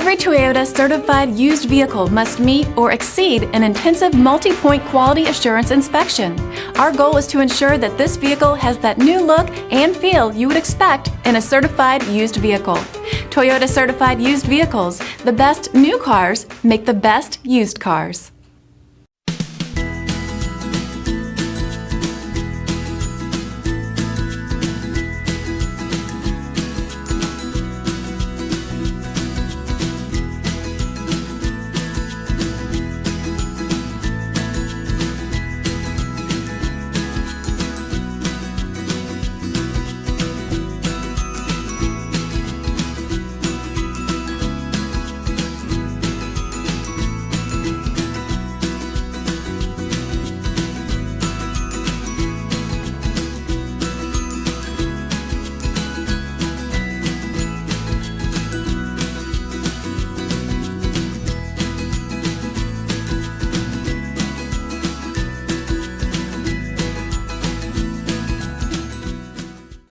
Every Toyota certified used vehicle must meet or exceed an intensive multi-point quality assurance inspection. Our goal is to ensure that this vehicle has that new look and feel you would expect in a certified used vehicle. Toyota certified used vehicles, the best new cars make the best used cars.